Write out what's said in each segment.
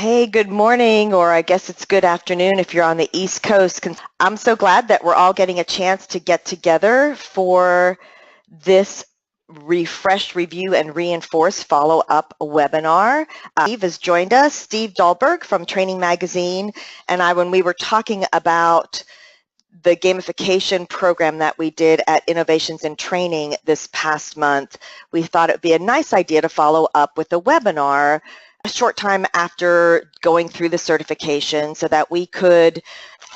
Hey, good morning, or I guess it's good afternoon if you're on the East Coast. I'm so glad that we're all getting a chance to get together for this refresh, review, and reinforce follow-up webinar. Steve has joined us, Steve Dahlberg from Training Magazine, and when we were talking about the gamification program that we did at Innovations in Training this past month, we thought it would be a nice idea to follow up with a webinar a short time after going through the certification so that we could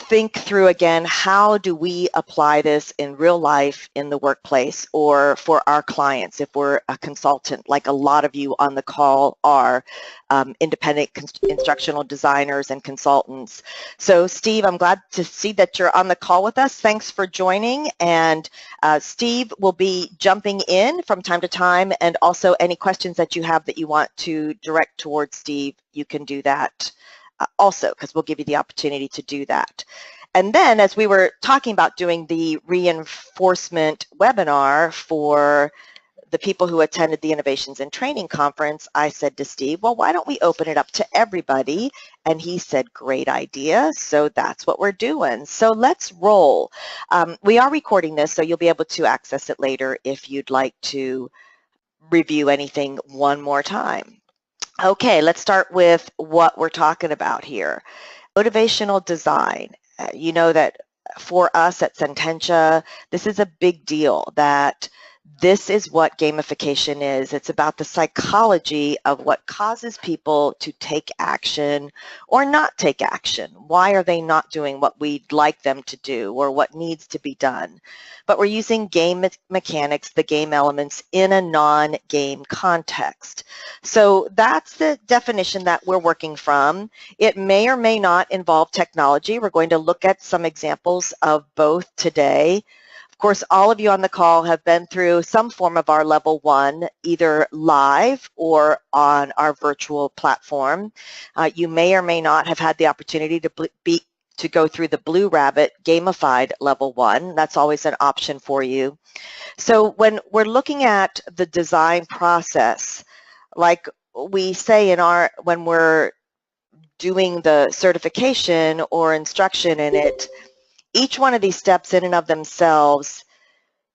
think through again, how do we apply this in real life in the workplace or for our clients if we're a consultant, like a lot of you on the call are independent instructional designers and consultants. So Steve, I'm glad to see that you're on the call with us. Thanks for joining, and Steve will be jumping in from time to time, and also any questions that you have that you want to direct towards Steve, you can do that also, because we'll give you the opportunity to do that. And then as we were talking about doing the reinforcement webinar for the people who attended the Innovations in Training conference, I said to Steve, well, why don't we open it up to everybody? And he said, great idea. So that's what we're doing. So let's roll. We are recording this, so you'll be able to access it later if you'd like to review anything one more time. Okay, let's start with what we're talking about here. Motivational design. You know that for us at Sententia, this is a big deal, that this is what gamification is. It's about the psychology of what causes people to take action or not take action. Why are they not doing what we'd like them to do or what needs to be done? But we're using game mechanics, the game elements, in a non-game context. So that's the definition that we're working from. It may or may not involve technology. We're going to look at some examples of both today. Of course, all of you on the call have been through some form of our level 1, either live or on our virtual platform. You may or may not have had the opportunity to go through the Blue Rabbit gamified level 1. That's always an option for you. So when we're looking at the design process, like we say when we're doing the certification or instruction in it, each one of these steps in and of themselves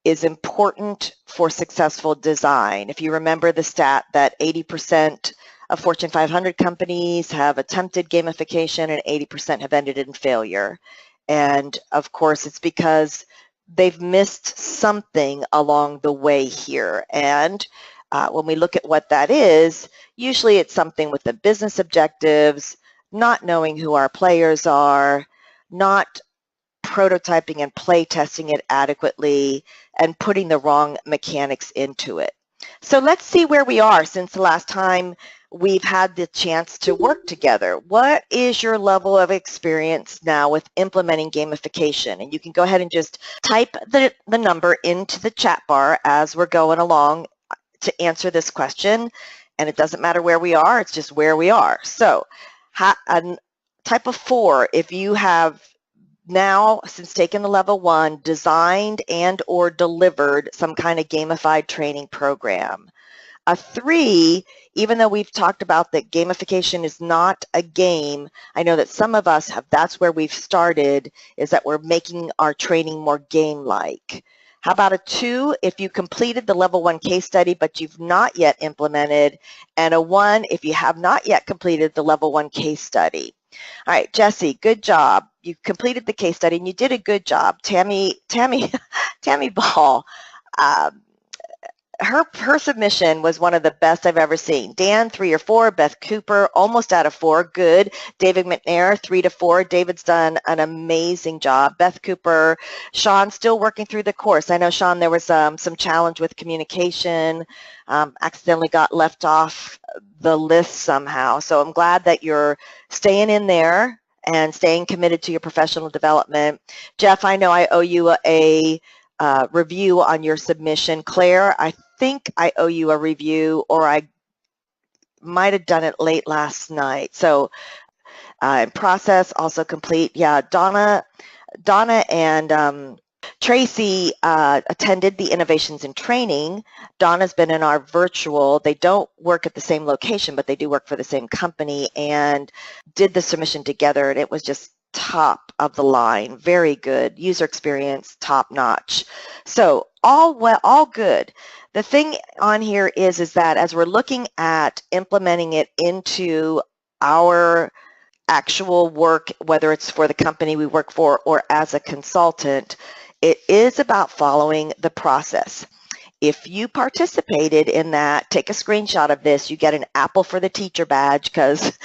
is important for successful design. If you remember the stat that 80% of Fortune 500 companies have attempted gamification and 80% have ended in failure. And of course, it's because they've missed something along the way here. And when we look at what that is, usually it's something with the business objectives, not knowing who our players are, not prototyping and play testing it adequately, and putting the wrong mechanics into it. So let's see where we are since the last time we've had the chance to work together. What is your level of experience now with implementing gamification? And you can go ahead and just type the number into the chat bar as we're going along to answer this question. And it doesn't matter where we are, it's just where we are. So type of 4 if you have now, since taking the level 1, designed and or delivered some kind of gamified training program. A 3, even though we've talked about that gamification is not a game, I know that some of us have, that's where we've started, is that we're making our training more game-like. How about a 2 if you completed the level 1 case study but you've not yet implemented, and a 1 if you have not yet completed the level 1 case study. All right, Jesse, good job. You completed the case study and you did a good job. Tammy Ball, her submission was one of the best I've ever seen. Dan, 3 or 4. Beth Cooper, almost out of 4. Good. David McNair, 3 to 4. David's done an amazing job. Beth Cooper. Sean, still working through the course. I know, Sean, there was some challenge with communication. Accidentally got left off the list somehow. So I'm glad that you're staying in there and staying committed to your professional development. Jeff, I know I owe you a review on your submission. Claire, I think I owe you a review, or I might have done it late last night. So process also complete. Yeah, Donna and Tracy attended the Innovations in Training. Donna's been in our virtual. They don't work at the same location, but they do work for the same company, and did the submission together, and it was just top of the line, very good user experience, top notch. So all well, all good. The thing on here is that as we're looking at implementing it into our actual work, whether it's for the company we work for or as a consultant, it is about following the process. If you participated in that, take a screenshot of this. You get an apple for the teacher badge, because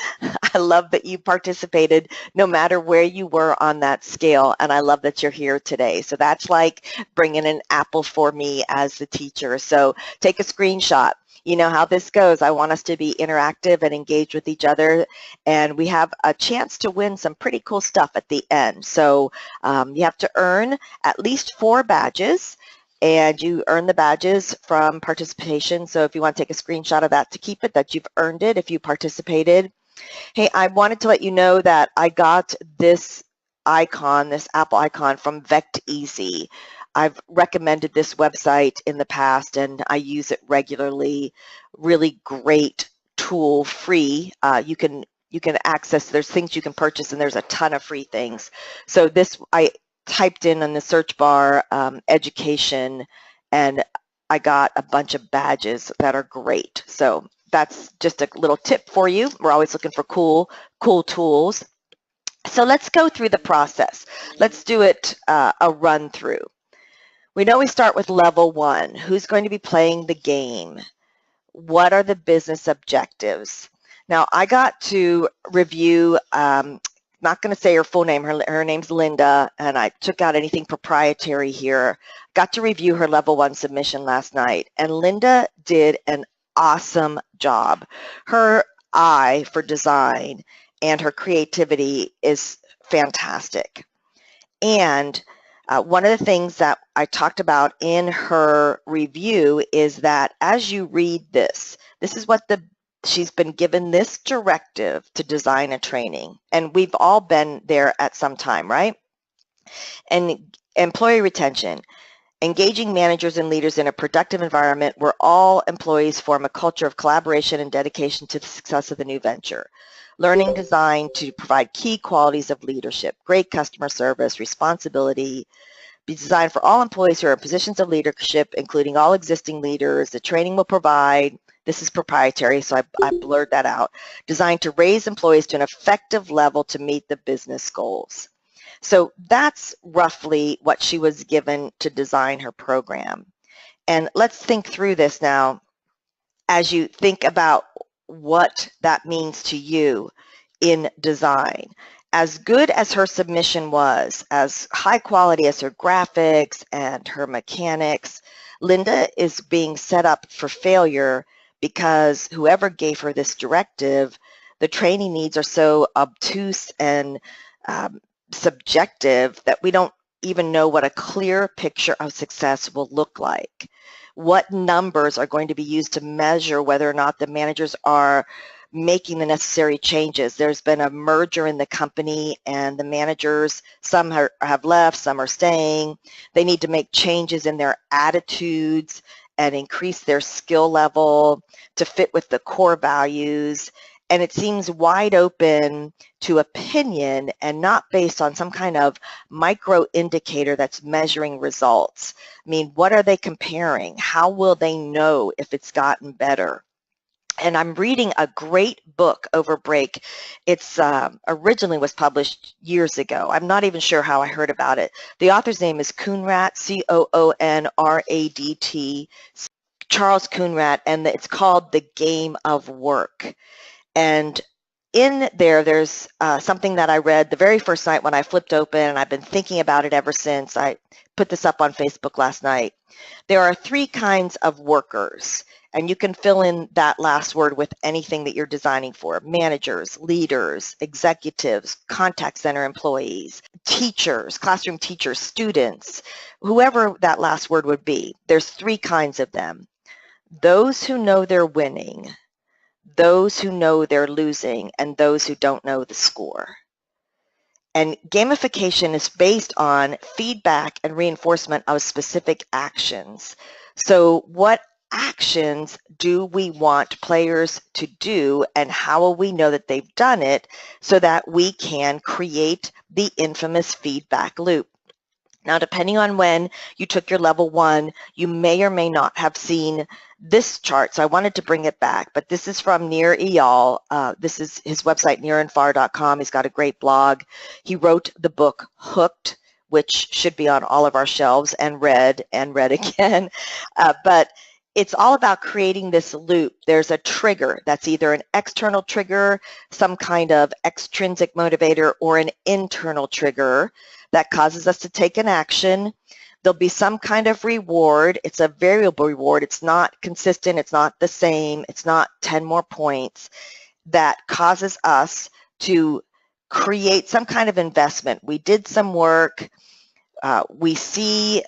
I love that you participated no matter where you were on that scale, and I love that you're here today. So that's like bringing an apple for me as the teacher. So take a screenshot. You know how this goes. I want us to be interactive and engage with each other, and we have a chance to win some pretty cool stuff at the end. So you have to earn at least 4 badges, and you earn the badges from participation. So if you want to take a screenshot of that to keep it, that you've earned it if you participated. Hey, I wanted to let you know that I got this icon, this Apple icon, from VectEasy. I've recommended this website in the past, and I use it regularly. Really great tool, free. You can access, there's things you can purchase, and there's a ton of free things. So this, I typed in the search bar education, and I got a bunch of badges that are great. So that's just a little tip for you. We're always looking for cool tools. So let's go through the process. Let's do it a run through. We know we start with level 1. Who's going to be playing the game? What are the business objectives? Now, I got to review, not going to say her full name, her name's Linda, and I took out anything proprietary here. Got to review her level 1 submission last night, and Linda did an awesome job. Her eye for design and her creativity is fantastic. And one of the things that I talked about in her review is that as you read this is what she's been given this directive to design a training. And we've all been there at some time, right? And employee retention. Engaging managers and leaders in a productive environment where all employees form a culture of collaboration and dedication to the success of the new venture. Learning design to provide key qualities of leadership, great customer service, responsibility, be designed for all employees who are in positions of leadership, including all existing leaders. The training will provide, this is proprietary, so I blurred that out, designed to raise employees to an effective level to meet the business goals. So that's roughly what she was given to design her program. And let's think through this now as you think about what that means to you in design. As good as her submission was, as high quality as her graphics and her mechanics, Linda is being set up for failure because whoever gave her this directive, the training needs are so obtuse and subjective that we don't even know what a clear picture of success will look like. What numbers are going to be used to measure whether or not the managers are making the necessary changes. There's been a merger in the company, and the managers, some have left, some are staying. They need to make changes in their attitudes and increase their skill level to fit with the core values. And it seems wide open to opinion and not based on some kind of micro indicator that's measuring results. I mean, what are they comparing? How will they know if it's gotten better? And I'm reading a great book over break. It's originally was published years ago. I'm not even sure how I heard about it. The author's name is Coonradt, C-O-O-N-R-A-D-T, Charles Coonradt, and it's called The Game of Work. And in there's something that I read the very first night when I flipped open, and I've been thinking about it ever since. I put this up on Facebook last night. There are 3 kinds of workers, and you can fill in that last word with anything that you're designing for. Managers, leaders, executives, contact center employees, teachers, classroom teachers, students, whoever that last word would be. There's 3 kinds of them. Those who know they're winning, those who know they're losing, and those who don't know the score. And gamification is based on feedback and reinforcement of specific actions. So what actions do we want players to do, and how will we know that they've done it so that we can create the infamous feedback loop? Now, depending on when you took your level 1, you may or may not have seen this chart, so I wanted to bring it back, but this is from Nir Eyal. This is his website, niranfar.com. He's got a great blog. He wrote the book Hooked, which should be on all of our shelves and read again. But it's all about creating this loop. There's a trigger that's either an external trigger, some kind of extrinsic motivator, or an internal trigger that causes us to take an action. There'll be some kind of reward. It's a variable reward. It's not consistent. It's not the same. It's not 10 more points that causes us to create some kind of investment. We did some work. We see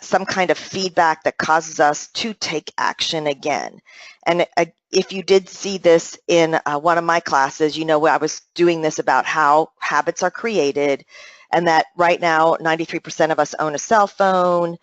some kind of feedback that causes us to take action again. And if you did see this in one of my classes, you know I was doing this about how habits are created, and that right now 93% of us own a cell phone.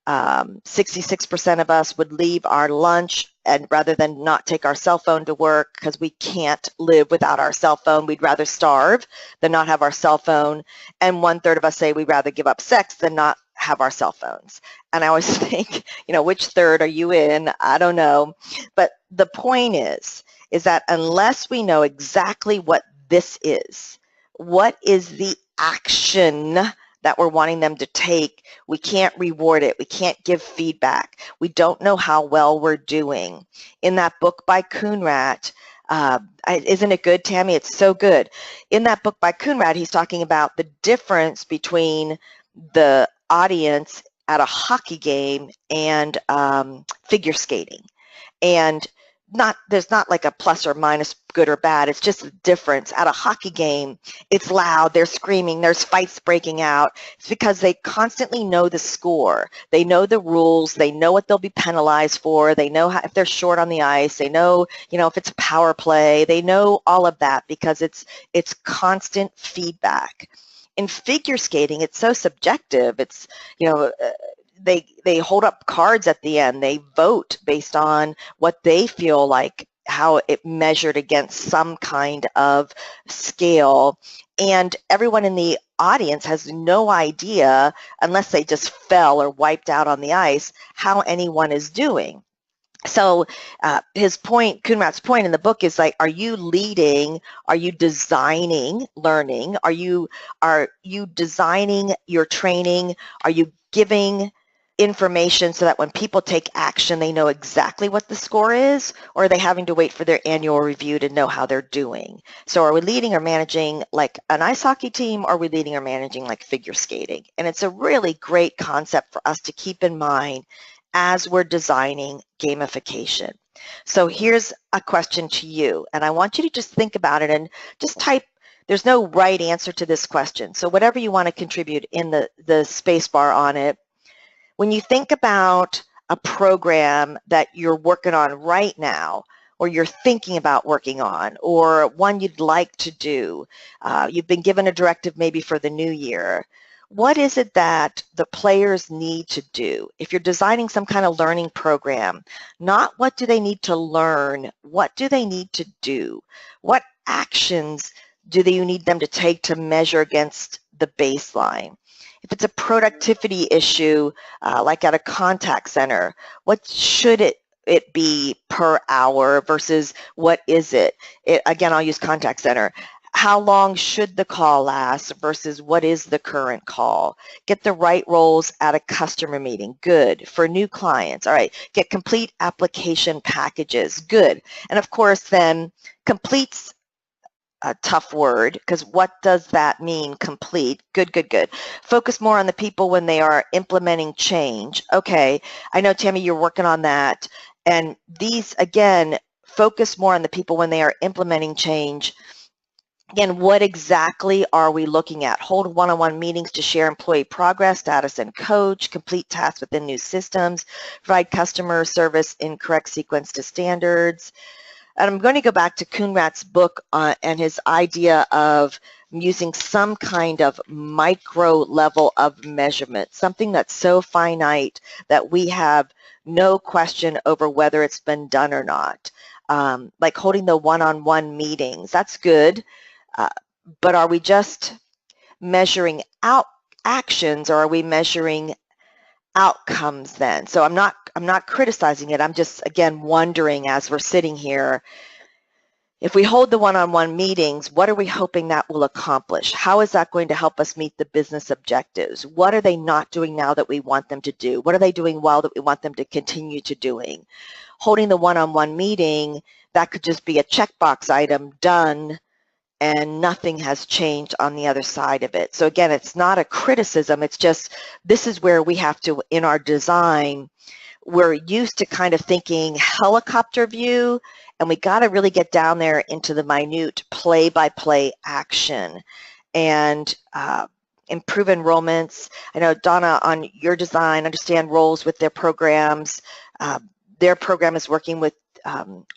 66% of us would leave our lunch and rather than not take our cell phone to work because we can't live without our cell phone. We'd rather starve than not have our cell phone. And 1/3 of us say we'd rather give up sex than not have our cell phones. And I always think, which third are you in? I don't know. But the point is that unless we know exactly what this is, what is the action that we're wanting them to take, we can't reward it. We can't give feedback. We don't know how well we're doing. In that book by Coonrat, isn't it good, Tammy? It's so good. In that book by Coonrat, he's talking about the difference between the audience at a hockey game and figure skating. And there's not like a plus or minus, good or bad. It's just a difference. At a hockey game, it's loud, they're screaming, there's fights breaking out. It's because they constantly know the score. They know the rules. They know what they'll be penalized for. They know if they're short on the ice. They know, if it's a power play. They know all of that because it's constant feedback. In figure skating, it's so subjective. It's, they hold up cards at the end. They vote based on what they feel like, how it measured against some kind of scale. And everyone in the audience has no idea, unless they just fell or wiped out on the ice, how anyone is doing. So his point, Coonrat's point in the book is like, are you leading? Are you designing learning? Are you designing your training? Are you giving information so that when people take action, they know exactly what the score is, or are they having to wait for their annual review to know how they're doing? So are we leading or managing like an ice hockey team, or are we leading or managing like figure skating? And it's a really great concept for us to keep in mind as we're designing gamification. So here's a question to you, and I want you to just think about it and just type. There's no right answer to this question, so whatever you want to contribute in the space bar on it. When you think about a program that you're working on right now, or you're thinking about working on, or one you'd like to do, you've been given a directive maybe for the new year, what is it that the players need to do? If you're designing some kind of learning program, not what do they need to learn, what do they need to do? What actions do you need them to take to measure against the baseline? If it's a productivity issue, like at a contact center, what should it be per hour versus what is it? Again, I'll use contact center. How long should the call last versus what is the current call? Get the right roles at a customer meeting. Good. For new clients. All right. Get complete application packages. Good. And of course, then completes a tough word, because what does that mean, complete? Good, good, good. Focus more on the people when they are implementing change. Okay, I know, Tammy, you're working on that. And these, again, focus more on the people when they are implementing change. Again, what exactly are we looking at? Hold one-on-one meetings to share employee progress, status, and coach, complete tasks within new systems, provide customer service in correct sequence to standards. And I'm going to go back to Coonrat's book and his idea of using some kind of micro level of measurement, something that's so finite that we have no question over whether it's been done or not. Like holding the one-on-one meetings, that's good, but are we just measuring out actions, or are we measuring outcomes then? So I'm not criticizing it. I'm just, again, wondering as we're sitting here, if we hold the one-on-one meetings, what are we hoping that will accomplish? How is that going to help us meet the business objectives? What are they not doing now that we want them to do? What are they doing well that we want them to continue to doing? Holding the one-on-one meeting, that could just be a checkbox item done, and nothing has changed on the other side of it. So again, it's not a criticism, it's just this is where we have to, in our design, we're used to kind of thinking helicopter view, and we got to really get down there into the minute play-by-play action and improve enrollments. I know, Donna, on your design, understand roles with their programs. Their program is working with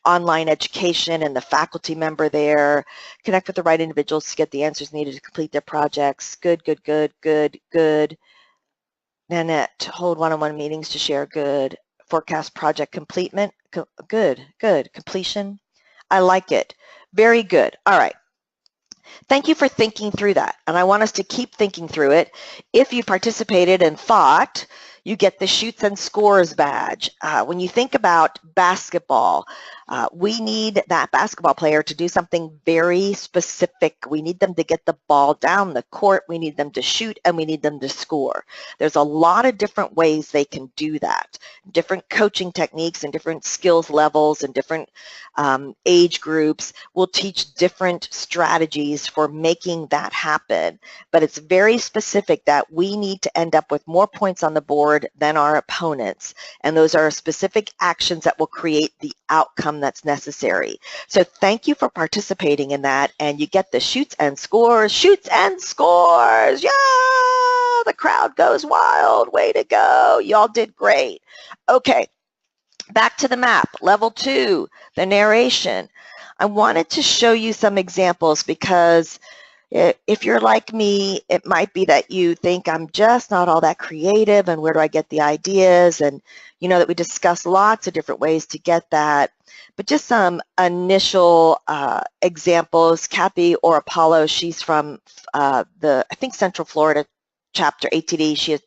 online education and the faculty member there. Connect with the right individuals to get the answers needed to complete their projects. Good, good, good, good, good. Nanette, hold one-on-one meetings to share. Good. Forecast project completion. Good, good. Completion. I like it. Very good. All right. Thank you for thinking through that, and I want us to keep thinking through it. If you participated and thought, you get the Shoots and Scores badge. When you think about basketball, we need that basketball player to do something very specific. We need them to get the ball down the court, we need them to shoot, and we need them to score. There's a lot of different ways they can do that. Different coaching techniques and different skills levels and different age groups will teach different strategies for making that happen. But it's very specific that we need to end up with more points on the board than our opponents, and those are specific actions that will create the outcome that's necessary. So thank you for participating in that, and you get the Shoots and Scores. Shoots and Scores! Yeah! The crowd goes wild. Way to go. Y'all did great. Okay, back to the map. Level 2, the narration. I wanted to show you some examples because if you're like me, it might be that you think I'm just not all that creative, and where do I get the ideas? And you know that we discuss lots of different ways to get that. But just some initial examples. Kathy or Apollo, she's from I think Central Florida chapter ATD. She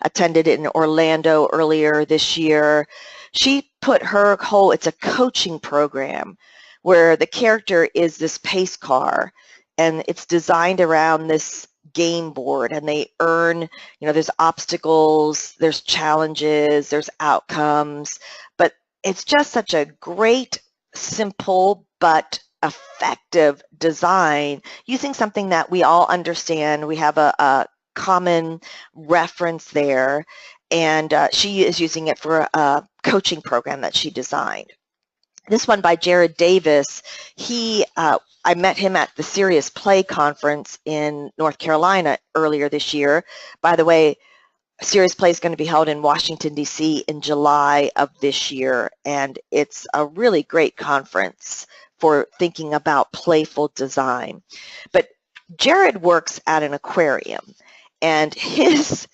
attended in Orlando earlier this year. She put her whole, it's a coaching program where the character is this pace car, and it's designed around this game board, and they earn, you know, there's obstacles, there's challenges, there's outcomes, but it's just such a great, simple, but effective design using something that we all understand. We have a common reference there, and she is using it for a coaching program that she designed. This one by Jared Davis, I met him at the Serious Play Conference in North Carolina earlier this year. By the way, Serious Play is going to be held in Washington, D.C. in July of this year, and it's a really great conference for thinking about playful design. But Jared works at an aquarium, and his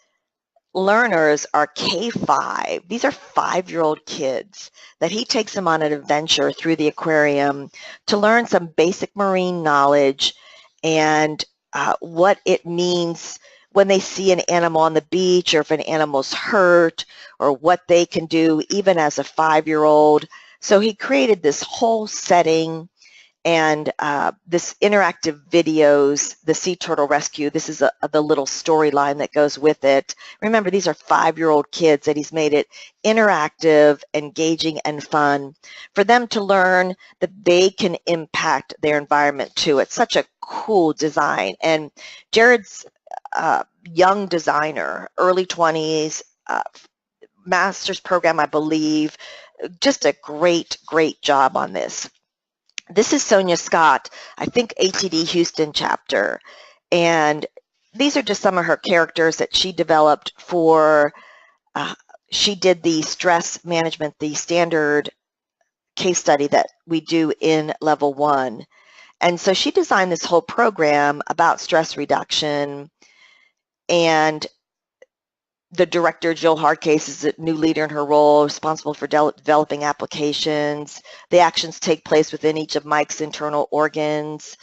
learners are K5. These are 5-year-old kids that he takes them on an adventure through the aquarium to learn some basic marine knowledge and what it means when they see an animal on the beach, or if an animal's hurt, or what they can do even as a 5-year-old. So he created this whole setting and this interactive videos, the Sea Turtle Rescue. This is the little storyline that goes with it. Remember, these are 5-year-old kids that he's made it interactive, engaging, and fun for them to learn that they can impact their environment too. It's such a cool design. And Jared's young designer, early 20s, master's program, I believe. Just a great, great job on this. This is Sonia Scott, I think ATD Houston chapter, and these are just some of her characters that she developed for, she did the stress management, the standard case study that we do in level 1, And so she designed this whole program about stress reduction, and the director, Jill Hardcase, is a new leader in her role, responsible for developing applications. The actions take place within each of Mike's internal organs.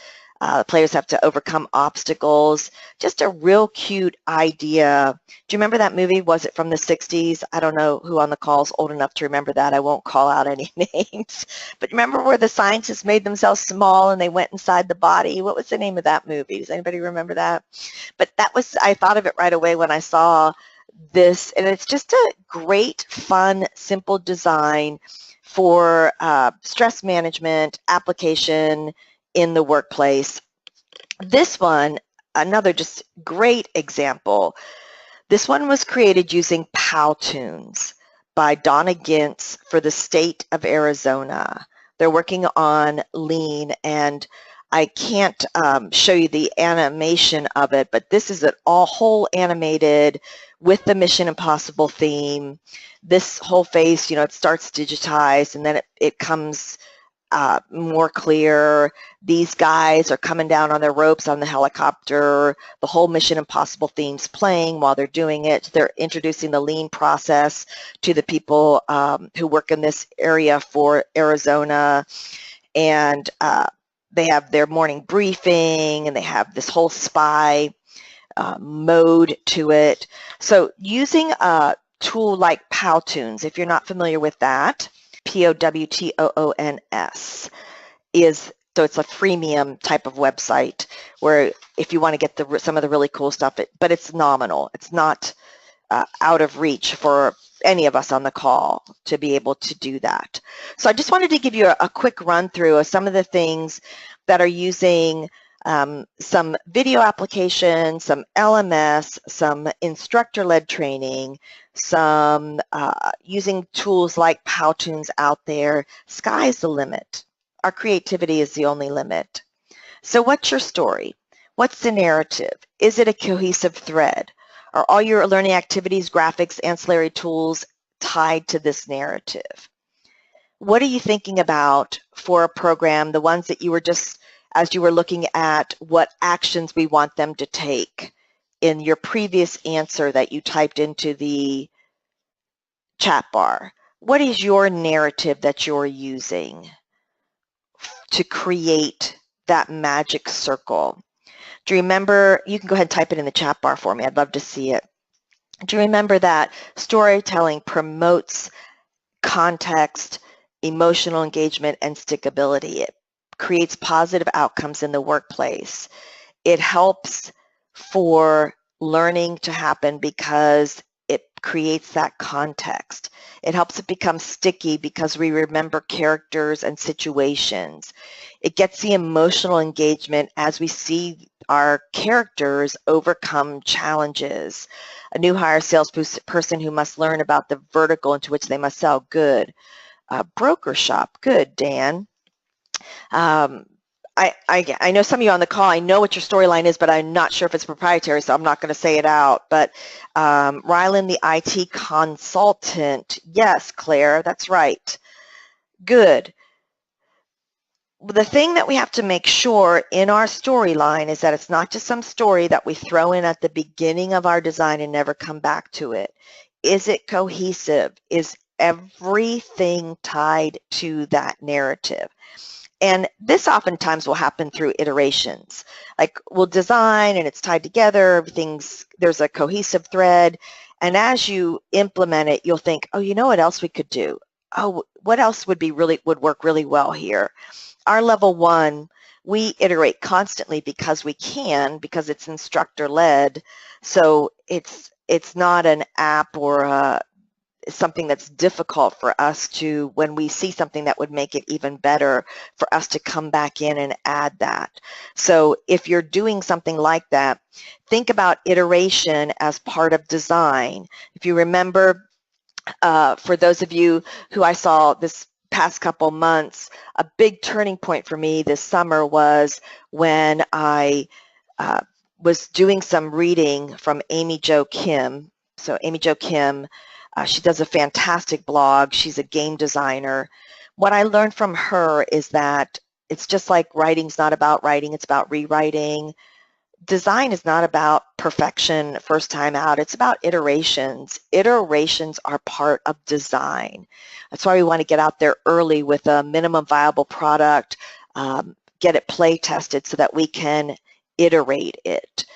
Players have to overcome obstacles. Just a real cute idea. Do you remember that movie? Was it from the 60s? I don't know who on the call is old enough to remember that. I won't call out any names. But remember where the scientists made themselves small and they went inside the body? What was the name of that movie? Does anybody remember that? But that was, I thought of it right away when I saw this, and it's just a great, fun, simple design for stress management application in the workplace. This one, another just great example. This one was created using Powtoons by Donna Gintz for the state of Arizona. They're working on lean, and I can't show you the animation of it, but this is an whole animated with the Mission Impossible theme. This whole face, it starts digitized, and then it comes more clear. These guys are coming down on their ropes on the helicopter. The whole Mission Impossible theme's playing while they're doing it. They're introducing the lean process to the people who work in this area for Arizona, and they have their morning briefing, and they have this whole spy mode to it. So using a tool like Powtoons, if you're not familiar with that, Powtoons so it's a freemium type of website where if you want to get some of the really cool stuff, but it's nominal. It's not out of reach for any of us on the call to be able to do that. So I just wanted to give you a quick run through of some of the things that are using some video applications, some LMS, some instructor-led training, some using tools like Powtoons out there. Sky's the limit. Our creativity is the only limit. So what's your story? What's the narrative? Is it a cohesive thread? Are all your learning activities, graphics, ancillary tools tied to this narrative? What are you thinking about for a program, the ones that you were just, as you were looking at what actions we want them to take in your previous answer that you typed into the chat bar? What is your narrative that you're using to create that magic circle? Do you remember, you can go ahead and type it in the chat bar for me, I'd love to see it. Do you remember that storytelling promotes context, emotional engagement, and stickability? It creates positive outcomes in the workplace. It helps for learning to happen because it creates that context. It helps it become sticky because we remember characters and situations. It gets the emotional engagement as we see our characters overcome challenges. A new hire salesperson who must learn about the vertical into which they must sell. Good. Broker shop. Good, Dan. I know some of you on the call, I know what your storyline is, but I'm not sure if it's proprietary, so I'm not going to say it out. But Rylan, the IT consultant. Yes, Claire, that's right. Good. The thing that we have to make sure in our storyline is that it's not just some story that we throw in at the beginning of our design and never come back to it. Is it cohesive? Is everything tied to that narrative? And this oftentimes will happen through iterations. Like we'll design and it's tied together, there's a cohesive thread. And as you implement it, you'll think, oh, you know what else we could do? Oh, what else would work really well here? Our level 1, we iterate constantly because we can, because it's instructor-led. So it's not an app or something that's difficult for us to, when we see something that would make it even better, for us to come back in and add that. So if you're doing something like that, think about iteration as part of design. If you remember, for those of you who I saw this past couple months, a big turning point for me this summer was when I was doing some reading from Amy Jo Kim. So Amy Jo Kim, she does a fantastic blog. She's a game designer. What I learned from her is that It's just like writing's not about writing, it's about rewriting. Design is not about perfection first time out. It's about iterations. Iterations are part of design. That's why we want to get out there early with a minimum viable product, get it play tested so that we can iterate it.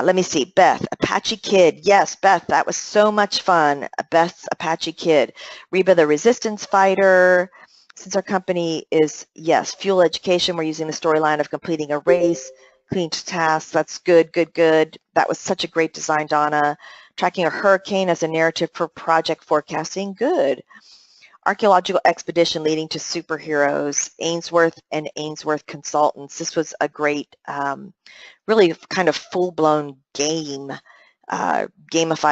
Let me see, Beth, Apache Kid. Yes, Beth, that was so much fun. Beth's Apache Kid. Reba the Resistance Fighter. Since our company is, yes, Fuel Education, we're using the storyline of completing a race. Clean tasks, that's good, good, good. That was such a great design, Donna. Tracking a hurricane as a narrative for project forecasting, good. Archaeological expedition leading to superheroes, Ainsworth and Ainsworth Consultants. This was a great, really kind of full-blown gamified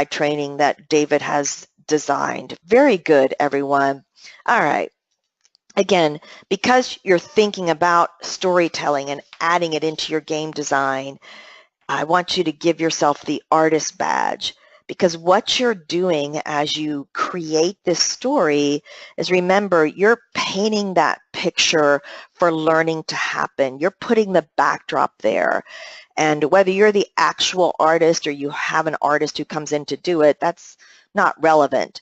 training that David has designed. Very good, everyone. All right. Again, because you're thinking about storytelling and adding it into your game design, I want you to give yourself the artist badge, because what you're doing as you create this story is, remember, you're painting that picture for learning to happen. You're putting the backdrop there. And whether you're the actual artist or you have an artist who comes in to do it, that's not relevant.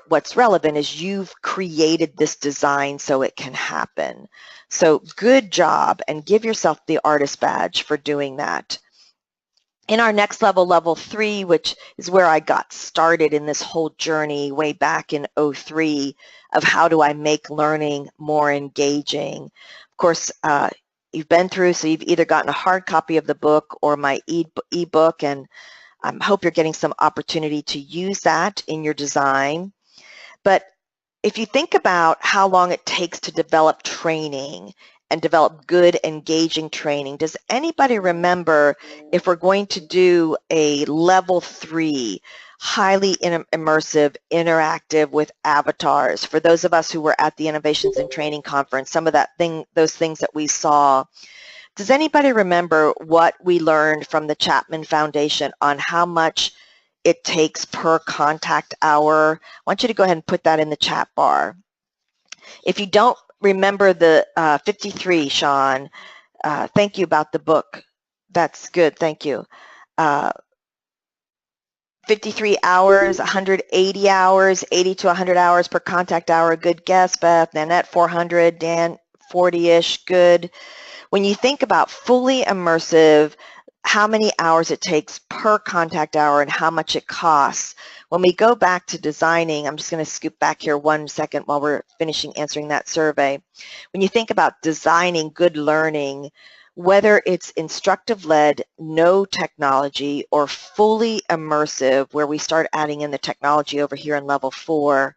What's relevant is you've created this design so it can happen. So good job, and give yourself the artist badge for doing that. In our next level, level 3, which is where I got started in this whole journey way back in 2003 of how do I make learning more engaging. Of course, you've been through, so you've either gotten a hard copy of the book or my ebook, and I hope you're getting some opportunity to use that in your design. But if you think about how long it takes to develop training and develop good, engaging training, does anybody remember, if we're going to do a level 3, highly immersive, interactive with avatars, for those of us who were at the Innovations in Training Conference, some of those things that we saw, does anybody remember what we learned from the Chapman Foundation on how much it takes per contact hour? I want you to go ahead and put that in the chat bar. If you don't remember the 53, Sean, thank you about the book. That's good, thank you. 53 hours, 180 hours, 80 to 100 hours per contact hour. Good guess, Beth. Nanette, 400. Dan, 40-ish. Good. When you think about fully immersive, how many hours it takes per contact hour and how much it costs, when we go back to designing, I'm just going to scoop back here 1 second while we're finishing answering that survey. When you think about designing good learning, whether it's instructive-led, no technology, or fully immersive, where we start adding in the technology over here in level 4,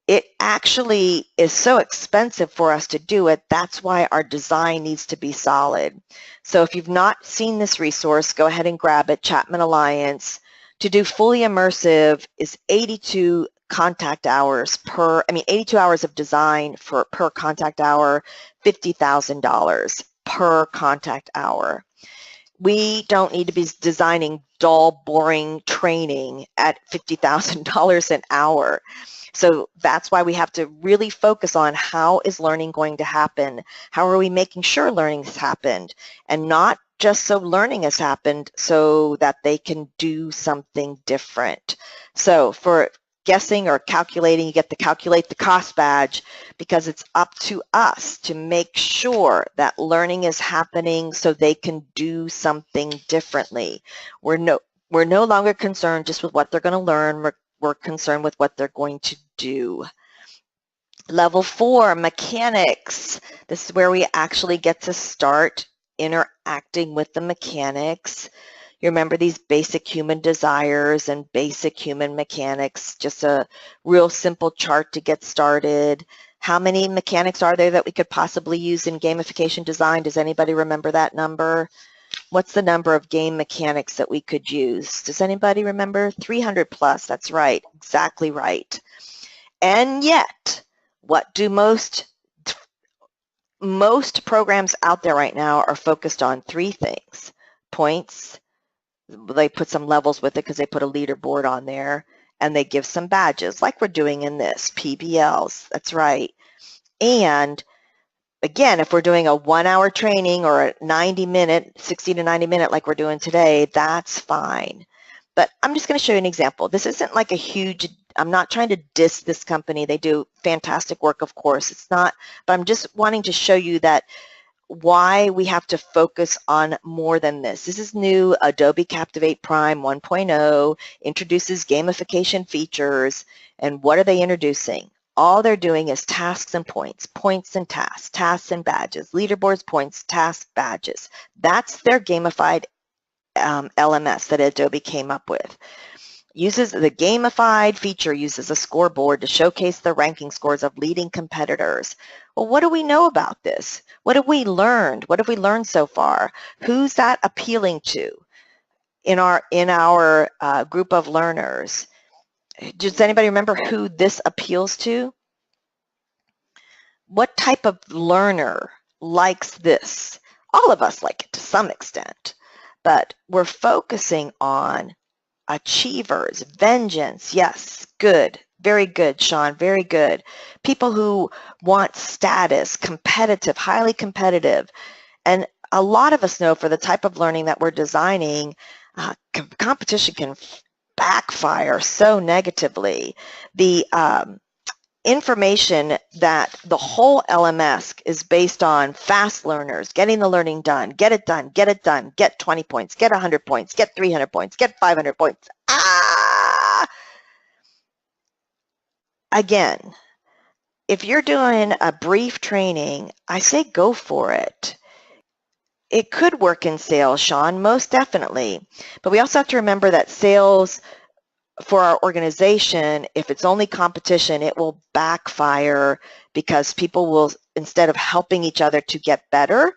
it actually is so expensive for us to do it. That's why our design needs to be solid. So if you've not seen this resource, go ahead and grab it, Chapman Alliance. To do fully immersive is 82 contact hours per, 82 hours of design per contact hour, $50,000 per contact hour. We don't need to be designing dull, boring training at $50,000 an hour. So that's why we have to really focus on how is learning going to happen? How are we making sure learning has happened? And not just so learning has happened so that they can do something different. So for guessing or calculating, you get to calculate the cost badge, because it's up to us to make sure that learning is happening so they can do something differently. We're no longer concerned just with what they're going to learn. We're concerned with what they're going to do. Level 4, mechanics. This is where we actually get to start interacting with the mechanics. You remember these basic human desires and basic human mechanics, just a real simple chart to get started. How many mechanics are there that we could possibly use in gamification design? Does anybody remember that number? What's the number of game mechanics that we could use? Does anybody remember? 300 plus, that's right, exactly right. And yet, what do most programs out there right now are focused on? 3 things. Points, they put some levels with it because they put a leaderboard on there, and they give some badges like we're doing in this, PBLs, that's right. And again, if we're doing a 1-hour training or a 90-minute, 60 to 90-minute like we're doing today, that's fine. But I'm just going to show you an example. This isn't like a huge, I'm not trying to diss this company. They do fantastic work, of course. It's not, but I'm just wanting to show you that why we have to focus on more than this. This is new. Adobe Captivate Prime 1.0 introduces gamification features. And what are they introducing? All they're doing is tasks and points, points and tasks, tasks and badges, leaderboards, points, tasks, badges. That's their gamified LMS that Adobe came up with. Uses the gamified feature, uses a scoreboard to showcase the ranking scores of leading competitors. Well, what do we know about this? What have we learned? What have we learned so far? Who's that appealing to in our group of learners? Does anybody remember who this appeals to? What type of learner likes this? All of us like it to some extent, but we're focusing on achievers, vengeance, yes, good, very good, Sean, very good. People who want status, competitive, highly competitive. And a lot of us know for the type of learning that we're designing, competition can backfire so negatively. The information that the whole LMS is based on fast learners, getting the learning done, get it done, get 20 points, get 100 points, get 300 points, get 500 points. Again, if you're doing a brief training, I say go for it. It could work in sales, Sean, most definitely. But we also have to remember that sales for our organization, if it's only competition, it will backfire because people will, instead of helping each other to get better,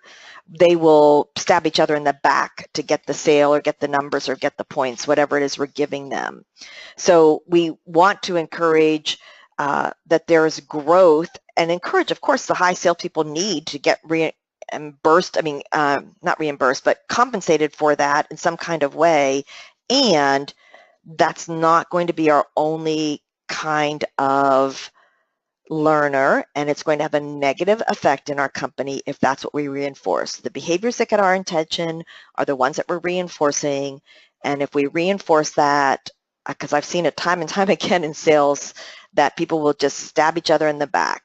they will stab each other in the back to get the sale or get the numbers or get the points, whatever it is we're giving them. So we want to encourage that there's growth and encourage, of course, the high salespeople need to get reimbursed, not reimbursed, but compensated for that in some kind of way. And that's not going to be our only kind of learner, and it's going to have a negative effect in our company if that's what we reinforce. The behaviors that get our attention are the ones that we're reinforcing, and if we reinforce that, because I've seen it time and time again in sales, that people will just stab each other in the back.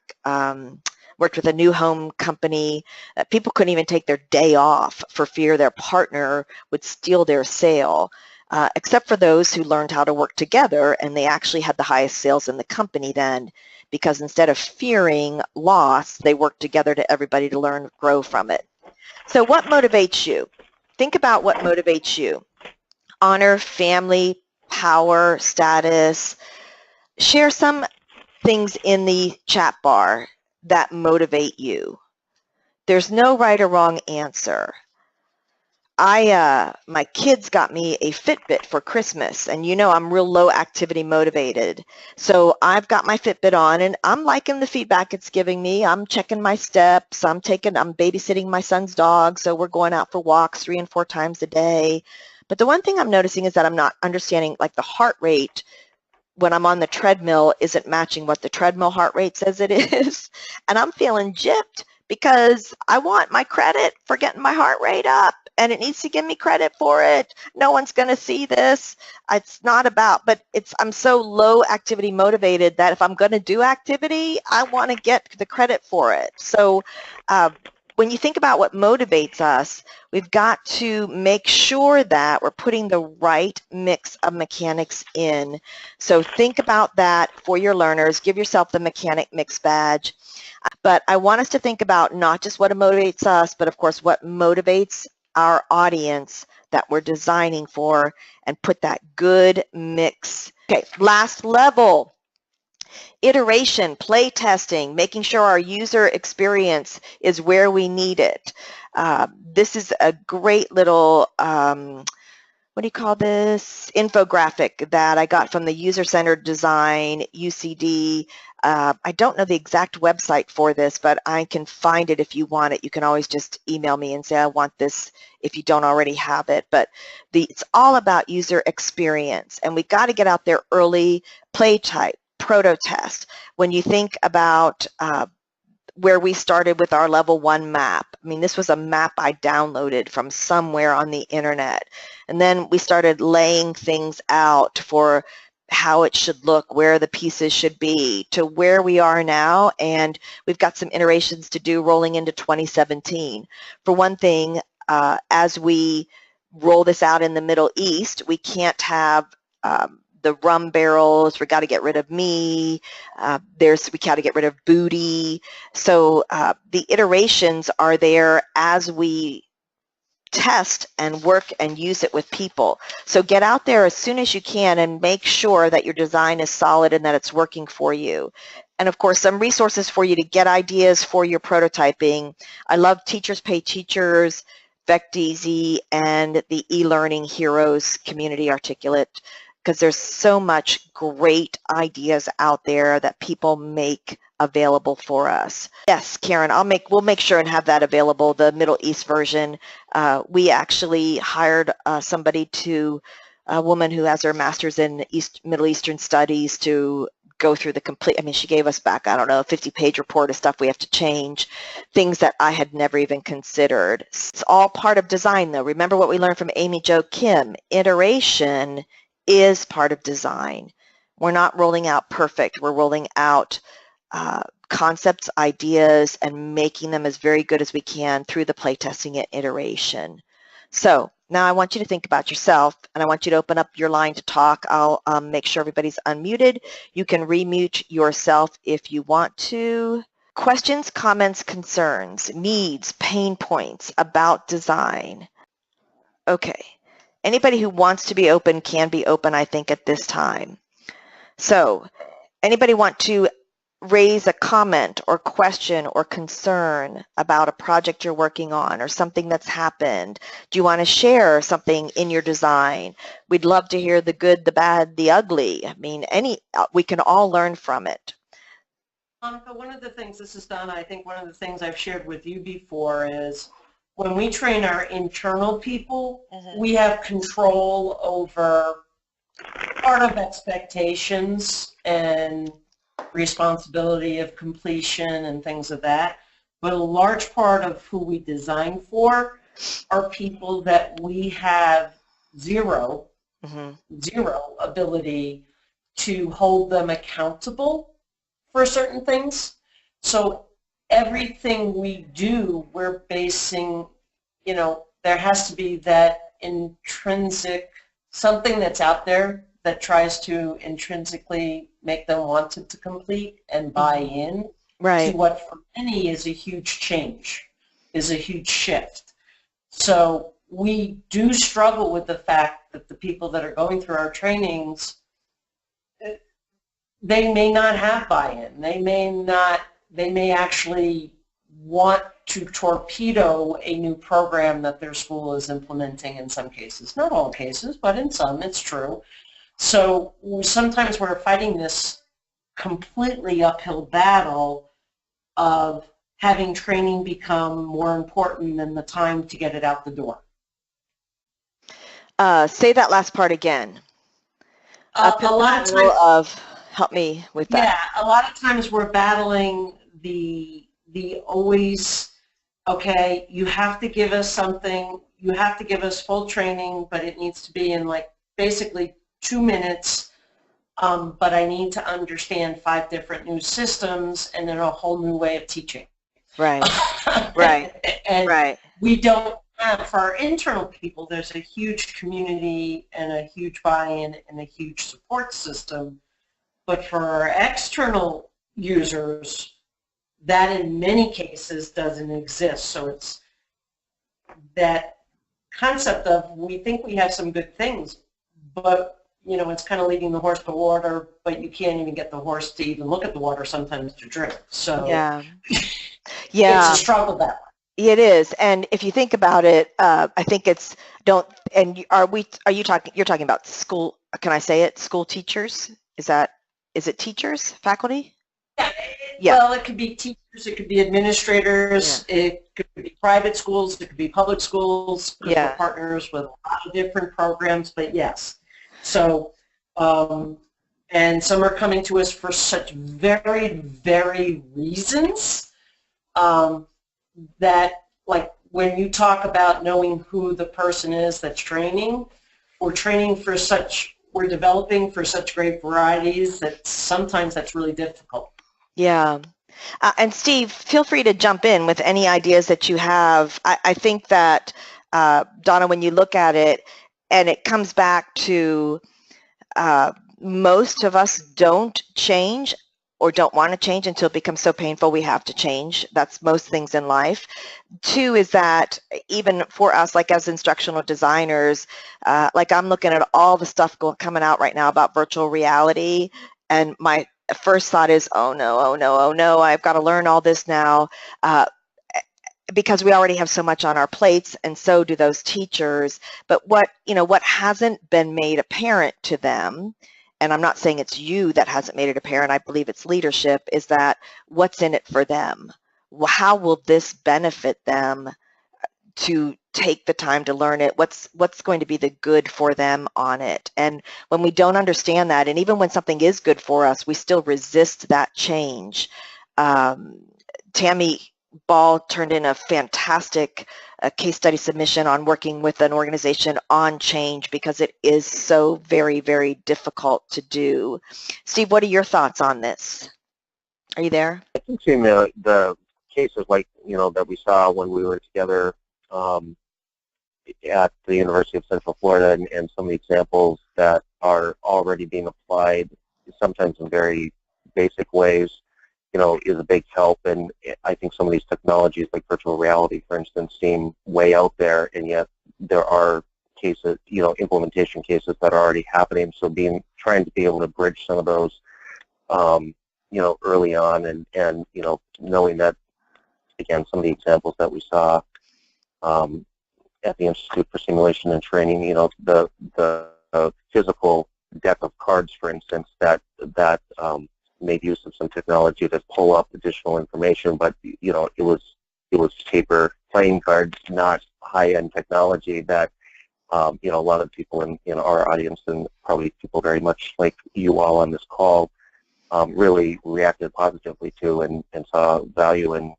Worked with a new home company that people couldn't even take their day off for fear their partner would steal their sale. Except for those who learned how to work together, and they actually had the highest sales in the company then, because instead of fearing loss, they worked together to everybody to learn, grow from it. So what motivates you? Think about what motivates you. Honor, family, power, status. Share some things in the chat bar that motivate you. There's no right or wrong answer. My kids got me a Fitbit for Christmas, and you know I'm real low activity motivated. So I've got my Fitbit on, and I'm liking the feedback it's giving me. I'm checking my steps. I'm babysitting my son's dog, so we're going out for walks 3 and 4 times a day. But the one thing I'm noticing is that I'm not understanding, like, the heart rate when I'm on the treadmill isn't matching what the treadmill heart rate says it is. And I'm feeling gypped because I want my credit for getting my heart rate up, and it needs to give me credit for it. No one's going to see this. It's not about, but I'm so low activity motivated that if I'm going to do activity, I want to get the credit for it. So when you think about what motivates us, we've got to make sure that we're putting the right mix of mechanics in. So think about that for your learners. Give yourself the mechanic mix badge. But I want us to think about not just what motivates us, but of course what motivates our audience that we're designing for, and put that good mix. Okay, last level. Iteration, playtesting, making sure our user experience is where we need it. This is a great little, what do you call this, infographic that I got from the User-Centered Design, UCD. I don't know the exact website for this, but I can find it if you want it. You can always just email me and say, I want this, if you don't already have it. But it's all about user experience, and we got to get out there early, play type, proto-test. When you think about where we started with our level 1 map. I mean, this was a map I downloaded from somewhere on the internet. And then we started laying things out for how it should look, where the pieces should be, to where we are now. And we've got some iterations to do rolling into 2017. For one thing, as we roll this out in the Middle East, we can't have the rum barrels. We got to get rid of me. We got to get rid of booty. So the iterations are there as we test and work and use it with people. So get out there as soon as you can and make sure that your design is solid and that it's working for you. And of course, some resources for you to get ideas for your prototyping. I love Teachers Pay Teachers, VecDeasy, and the eLearning Heroes Community Articulate, because there's so much great ideas out there that people make available for us. Yes, Karen, we'll make sure and have that available, the Middle East version. We actually hired a woman who has her master's in Middle Eastern Studies to go through the complete, I mean, she gave us back, I don't know, a 50-page report of stuff we have to change, things that I had never even considered. It's all part of design, though. Remember what we learned from Amy Jo Kim. Iteration is part of design. We're not rolling out perfect. We're rolling out concepts, ideas, and making them as very good as we can through the playtesting and iteration. So now I want you to think about yourself, and I want you to open up your line to talk. I'll make sure everybody's unmuted. You can remute yourself if you want to. Questions, comments, concerns, needs, pain points about design. Okay. Anybody who wants to be open can be open, I think, at this time. So anybody want to raise a comment or question or concern about a project you're working on or something that's happened? Do you want to share something in your design? We'd love to hear the good, the bad, the ugly. I mean, we can all learn from it. Monica, one of the things, this is Donna, I think one of the things I've shared with you before is when we train our internal people, we have control over part of expectations and responsibility of completion and things of that. But a large part of who we design for are people that we have zero ability to hold them accountable for certain things. So everything we do, we're basing, there has to be that intrinsic, something that's out there that tries to intrinsically make them want it to complete and buy in to what for many is a huge change, is a huge shift. So we do struggle with the fact that the people that are going through our trainings, they may not have buy-in. They may actually want to torpedo a new program that their school is implementing in some cases. Not all cases, but in some it's true. So sometimes we're fighting this completely uphill battle of having training become more important than the time to get it out the door. Say that last part again. A lot of times, help me with that. Yeah, a lot of times we're battling the always, okay, you have to give us something, you have to give us full training, but it needs to be in like basically 2 minutes, but I need to understand 5 different new systems and then a whole new way of teaching. Right, right, and right. We don't have, for our internal people, there's a huge community and a huge buy-in and a huge support system, but for our external users, that in many cases doesn't exist. So it's that concept of we think we have some good things, but it's kind of leading the horse to water, but you can't even get the horse to even look at the water sometimes to drink. So yeah, it's a struggle that way. It is, and if you think about it, I think it's you're talking about school? Can I say it? School teachers? Is it teachers, faculty? Yeah. Well, it could be teachers, it could be administrators, it could be private schools, it could be public schools, because we're partners with a lot of different programs, but yes. So, and some are coming to us for such very, very reasons that, like, when you talk about knowing who the person is that's training, we're developing for such great varieties that sometimes that's really difficult. Yeah. And Steve, feel free to jump in with any ideas that you have. I think that, Donna, when you look at it, and it comes back to most of us don't change or don't want to change until it becomes so painful we have to change. That's most things in life. Two is that even for us, like as instructional designers, like I'm looking at all the stuff coming out right now about virtual reality, and my first thought is, oh no, oh no, oh no, I've got to learn all this now, because we already have so much on our plates, and so do those teachers. But what hasn't been made apparent to them, and I'm not saying it's you that hasn't made it apparent, I believe it's leadership, is that what's in it for them? How will this benefit them to take the time to learn it? What's going to be the good for them on it? And when we don't understand that, and even when something is good for us, we still resist that change. Tammy Ball turned in a fantastic case study submission on working with an organization on change, because it is so very, very difficult to do. Steve, what are your thoughts on this? Are you there? I think seeing the cases like, that we saw when we were together at the University of Central Florida, and some of the examples that are already being applied, sometimes in very basic ways, is a big help. And I think some of these technologies like virtual reality, for instance, seem way out there, and yet there are cases, implementation cases that are already happening. So trying to be able to bridge some of those, early on, and knowing that, again, some of the examples that we saw at the Institute for Simulation and Training, the physical deck of cards, for instance, that made use of some technology to pull up additional information, but it was paper playing cards, not high-end technology that a lot of people in our audience, and probably people very much like you all on this call, really reacted positively to, and saw value in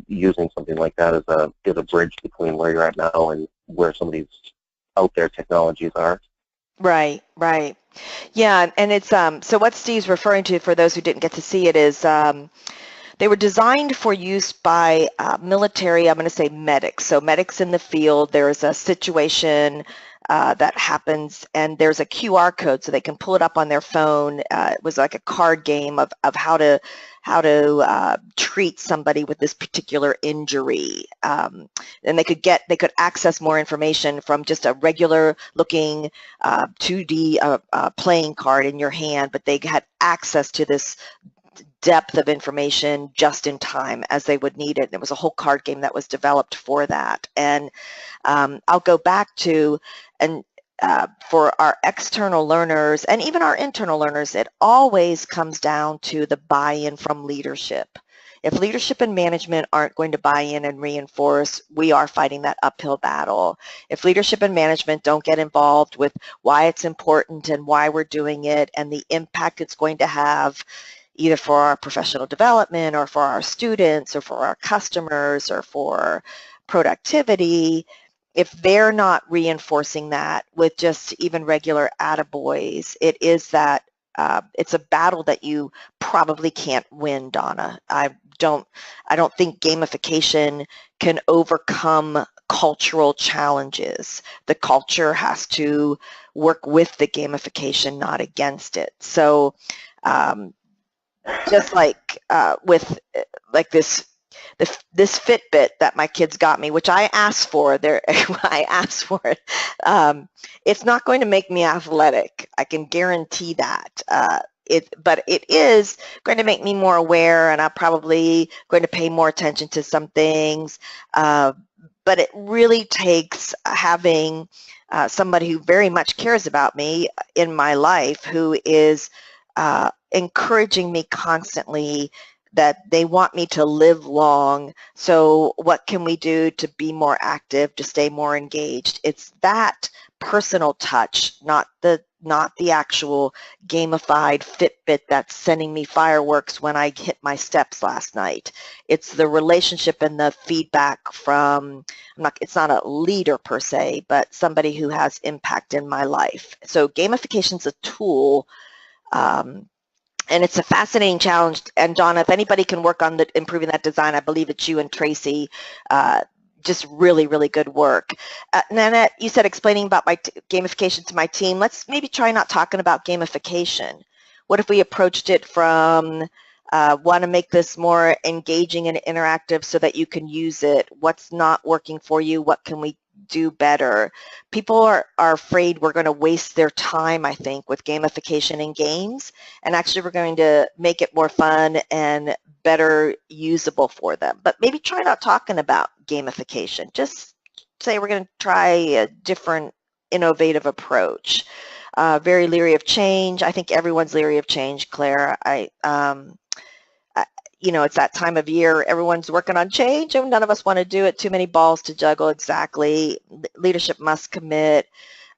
using something like that as a bridge between where you're at now and where some of these out there technologies are. Right, right. Yeah, and it's so what Steve's referring to, for those who didn't get to see it, is they were designed for use by military, I'm going to say medics. So medics in the field, there's a situation that happens, and there's a QR code so they can pull it up on their phone. It was like a card game of how to treat somebody with this particular injury, and they could access more information from just a regular looking 2D playing card in your hand, but they had access to this depth of information just in time as they would need it. And it was a whole card game that was developed for that. And I'll go back to, and for our external learners and even our internal learners, it always comes down to the buy-in from leadership. If leadership and management aren't going to buy in and reinforce, we are fighting that uphill battle. If leadership and management don't get involved with why it's important and why we're doing it and the impact it's going to have, either for our professional development or for our students or for our customers or for productivity, if they're not reinforcing that with just even regular attaboys, it is that it's a battle that you probably can't win, Donna. I don't think gamification can overcome cultural challenges. The culture has to work with the gamification, not against it. So just like with like this Fitbit that my kids got me, which I asked for, I asked for it. It's not going to make me athletic. I can guarantee that. But it is going to make me more aware, and I'm probably going to pay more attention to some things. But it really takes having somebody who very much cares about me in my life, who is encouraging me constantly that they want me to live long. So what can we do to be more active, to stay more engaged? It's that personal touch, not the not the actual gamified Fitbit that's sending me fireworks when I hit my steps last night. It's the relationship and the feedback from, it's not a leader per se, but somebody who has impact in my life. So gamification is a tool, and it's a fascinating challenge. And Donna, if anybody can work on improving that design, I believe it's you and Tracy. Just really, really good work. Nanette, you said explaining about my gamification to my team. Let's maybe try not talking about gamification. What if we approached it from want to make this more engaging and interactive so that you can use it? What's not working for you? What can we do better? People are afraid we're going to waste their time, I think, with gamification and games, and actually we're going to make it more fun and better usable for them. But maybe try not talking about gamification. Just say we're going to try a different innovative approach. Very leery of change. I think everyone's leery of change, Claire. You know, it's that time of year, everyone's working on change and none of us want to do it. Too many balls to juggle. Exactly. Leadership must commit.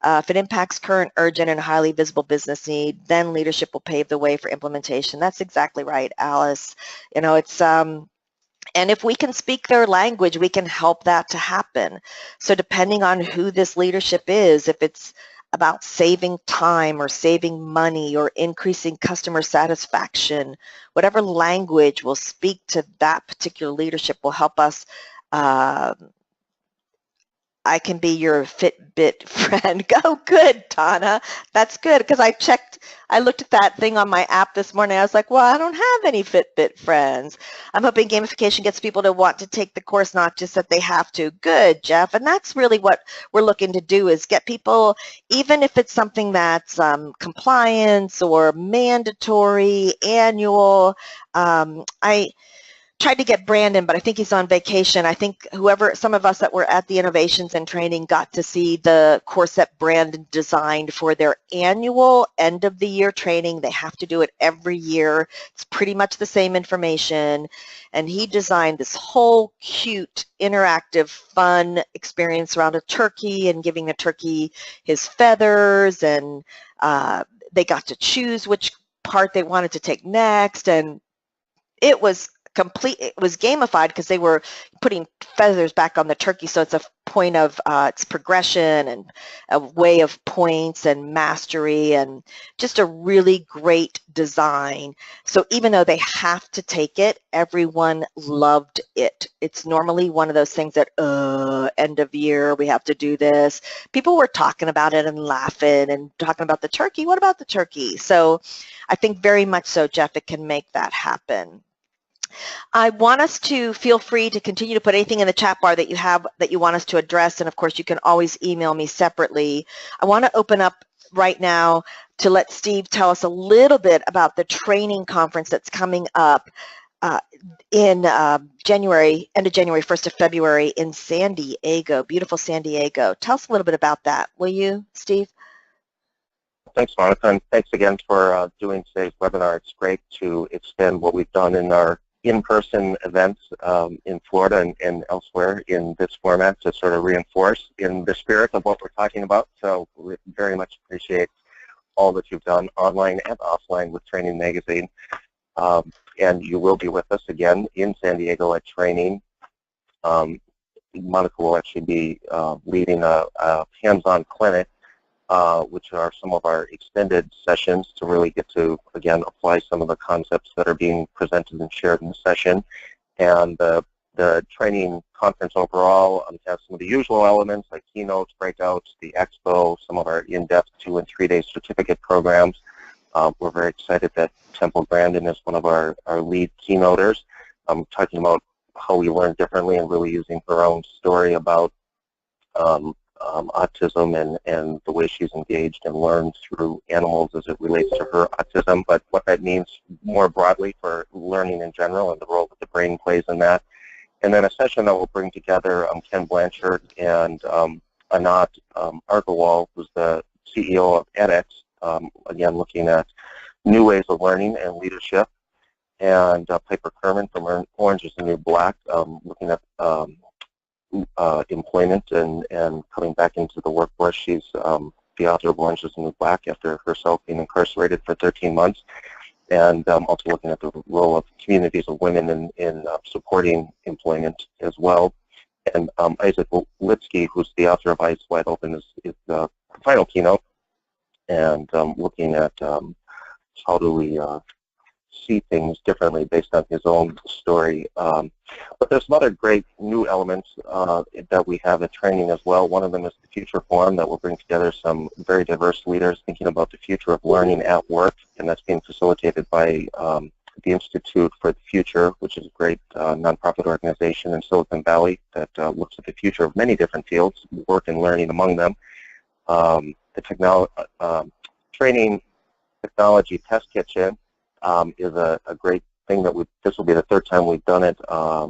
If it impacts current, urgent, and highly visible business need, then leadership will pave the way for implementation. That's exactly right, Alice. You know, it's, and if we can speak their language, we can help that to happen. So depending on who this leadership is, if it's about saving time or saving money or increasing customer satisfaction, whatever language will speak to that particular leadership will help us. I can be your Fitbit friend. Go, good, Donna. That's good, because I looked at that thing on my app this morning. I was like, well, I don't have any Fitbit friends. I'm hoping gamification gets people to want to take the course, not just that they have to. Good, Jeff. And that's really what we're looking to do, is get people, even if it's something that's compliance or mandatory, annual. I tried to get Brandon, but I think he's on vacation. I think some of us that were at the innovations and training got to see the course that Brandon designed for their annual end of the year training. They have to do it every year. It's pretty much the same information. And he designed this whole cute, interactive, fun experience around a turkey and giving the turkey his feathers, and they got to choose which part they wanted to take next. And it was it was gamified because they were putting feathers back on the turkey, so it's a point of its progression and a way of points and mastery, and just a really great design. So even though they have to take it, everyone loved it. It's normally one of those things that end of year we have to do this. People were talking about it and laughing and talking about the turkey. What about the turkey? So I think very much so, Jeff, it can make that happen. I want us to feel free to continue to put anything in the chat bar that you have that you want us to address, and of course you can always email me separately. I want to open up right now to let Steve tell us a little bit about the training conference that's coming up in January, end of January, 1st of February in San Diego, beautiful San Diego. Tell us a little bit about that, will you, Steve? Thanks, Monica, and thanks again for doing today's webinar. It's great to extend what we've done in our in-person events in Florida and elsewhere in this format to sort of reinforce in the spirit of what we're talking about. So we very much appreciate all that you've done online and offline with Training Magazine. And you will be with us again in San Diego at training. Monica will actually be leading a hands-on clinic, which are some of our extended sessions to really get to, again, apply some of the concepts that are being presented and shared in the session. And the training conference overall has some of the usual elements like keynotes, breakouts, the expo, some of our in-depth 2- and 3-day certificate programs. We're very excited that Temple Brandon is one of our lead keynoters, talking about how we learn differently and really using her own story about autism and the way she's engaged and learned through animals as it relates to her autism, but what that means more broadly for learning in general and the role that the brain plays in that. And then a session that will bring together Ken Blanchard and Anat Argawal, who's the CEO of edX, again looking at new ways of learning and leadership, and Piper Kerman from Orange is the New Black, looking at employment and coming back into the workforce. She's the author of Orange is the New Black, after herself being incarcerated for 13 months. And also looking at the role of communities of women in supporting employment as well. And Isaac Litsky, who's the author of Eyes Wide Open, is the final keynote, and looking at how do we see things differently based on his own story. But there's some other great new elements that we have at training as well. One of them is the Future Forum that will bring together some very diverse leaders thinking about the future of learning at work, and that's being facilitated by the Institute for the Future, which is a great nonprofit organization in Silicon Valley that looks at the future of many different fields, work and learning among them. The Training Technology Test Kitchen is a great thing that this will be the third time we've done it,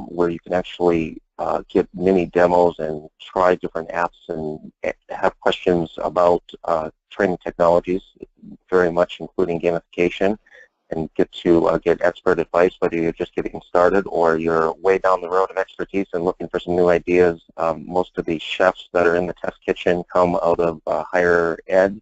where you can actually get mini demos and try different apps and have questions about training technologies, very much including gamification, and get to get expert advice, whether you're just getting started or you're way down the road of expertise and looking for some new ideas. Most of the chefs that are in the test kitchen come out of higher ed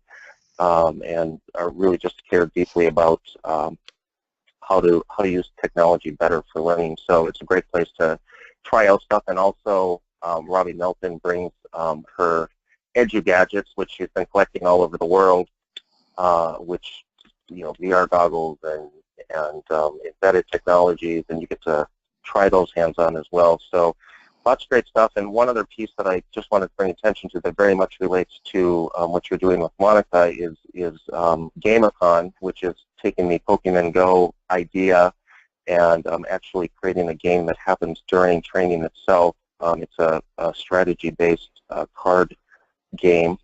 and are really just care deeply about how to use technology better for learning. So it's a great place to try out stuff. And also Robbie Melton brings her edu-gadgets, which she's been collecting all over the world, which, you know, VR goggles and embedded technologies, and you get to try those hands-on as well. So lots of great stuff. And one other piece that I just wanted to bring attention to that very much relates to what you're doing with Monica is Gamicon, which is taking the Pokemon Go idea and actually creating a game that happens during training itself. It's a strategy-based card game.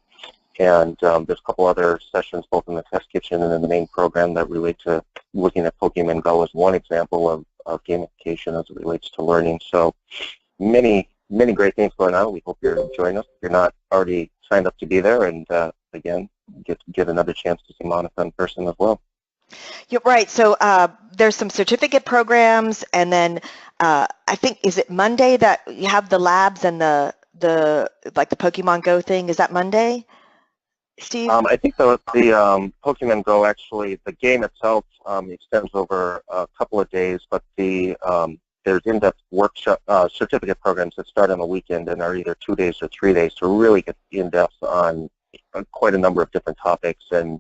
And there's a couple other sessions both in the test kitchen and in the main program that relate to looking at Pokemon Go as one example of gamification as it relates to learning. So many great things going on. We hope you're enjoying us. If you're not already signed up to be there, and again, get another chance to see Monica in person as well. You're right. So there's some certificate programs, and then I think, is it Monday that you have the labs and the Pokemon Go thing? Is that Monday, Steve? I think the Pokemon Go, actually, the game itself extends over a couple of days, but there's in-depth workshop certificate programs that start on the weekend and are either 2 days or 3 days to really get in-depth on quite a number of different topics and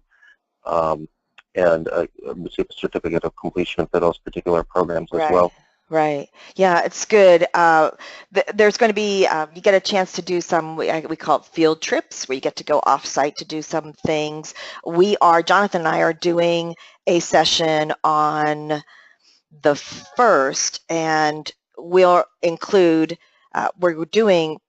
receive a certificate of completion for those particular programs as well. Right. Yeah, it's good. There's going to be, you get a chance to do some, we call it field trips, where you get to go off-site to do some things. Jonathan and I are doing a session on the 1st, and we'll include, we're doing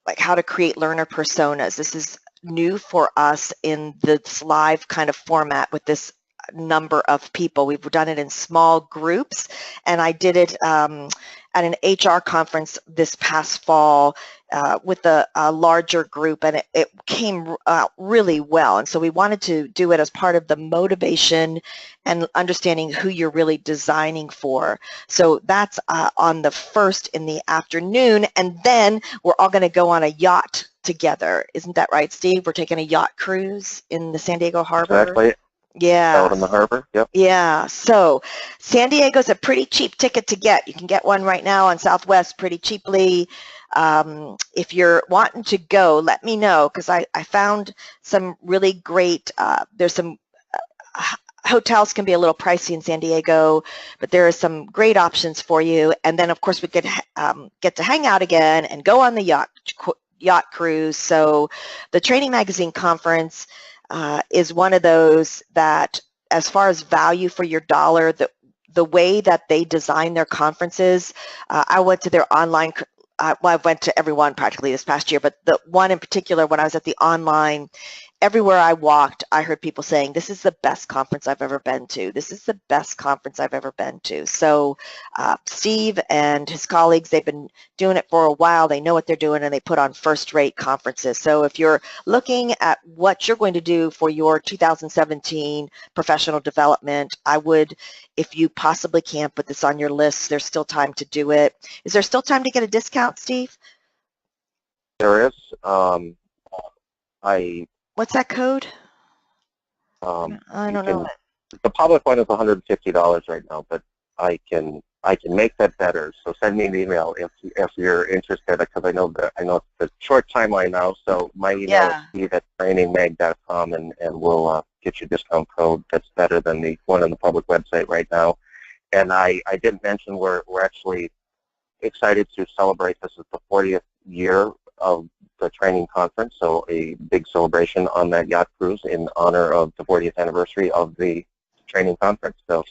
like how to create learner personas. This is new for us in this live kind of format with this number of people. We've done it in small groups, and I did it at an HR conference this past fall with a larger group, and it came out really well. And so we wanted to do it as part of the motivation and understanding who you're really designing for. So that's on the 1st in the afternoon, and then we're all going to go on a yacht together. Isn't that right, Steve? We're taking a yacht cruise in the San Diego Harbor. Exactly. Yeah. Out in the harbor, yep. Yeah, so San Diego's a pretty cheap ticket to get. You can get one right now on Southwest pretty cheaply. If you're wanting to go, let me know, because I found some really great, there's some hotels can be a little pricey in San Diego, but there are some great options for you. And then, of course, we could get to hang out again and go on the yacht cruise. So the Training Magazine Conference is one of those that, as far as value for your dollar, the way that they design their conferences, I went to their online, well, I went to every one practically this past year, but the one in particular, when I was at the online, everywhere I walked, I heard people saying, this is the best conference I've ever been to. This is the best conference I've ever been to. So Steve and his colleagues, they've been doing it for a while. They know what they're doing, and they put on first-rate conferences. So if you're looking at what you're going to do for your 2017 professional development, I would, if you possibly can, put this on your list. There's still time to do it. Is there still time to get a discount, Steve? There is. What's that code? I I don't know. The public one is $150 right now, but I can make that better. So send me an email if you're interested, because I know it's a short timeline now. So my email is steve@trainingmag.com, and we'll get you a discount code that's better than the one on the public website right now. And I didn't mention we're actually excited to celebrate. This is the 40th year of the training conference, so a big celebration on that yacht cruise in honor of the 40th anniversary of the training conference. So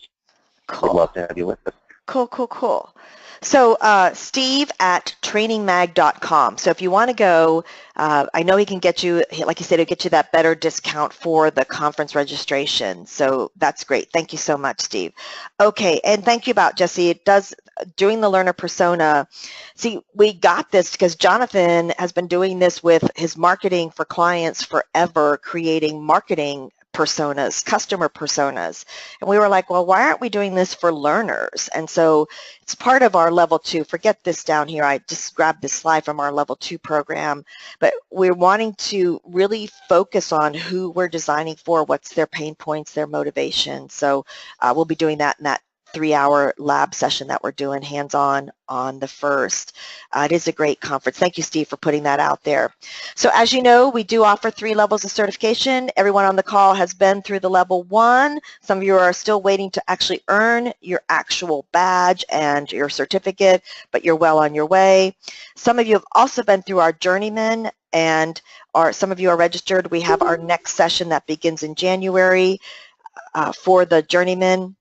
Cool. we'd love to have you with us. Cool, cool, cool. So steve@trainingmag.com. So if you want to go, I know he can get you, like you said, he'll get you that better discount for the conference registration. So that's great. Thank you so much, Steve. Okay, and thank you about Jesse. It does, doing the learner persona, see, we got this because Jonathan has been doing this with his marketing for clients forever, creating marketing personas, customer personas. And we were like, well, why aren't we doing this for learners? And so it's part of our level 2. Forget this down here. I just grabbed this slide from our level 2 program. But we're wanting to really focus on who we're designing for, what's their pain points, their motivation. So we'll be doing that in that 3-hour lab session that we're doing hands-on on the 1st. It is a great conference. Thank you, Steve, for putting that out there. So as you know, we do offer 3 levels of certification. Everyone on the call has been through the level 1. Some of you are still waiting to actually earn your actual badge and your certificate, but you're well on your way. Some of you have also been through our journeyman, and some of you are registered. We have our next session that begins in January for the journeyman.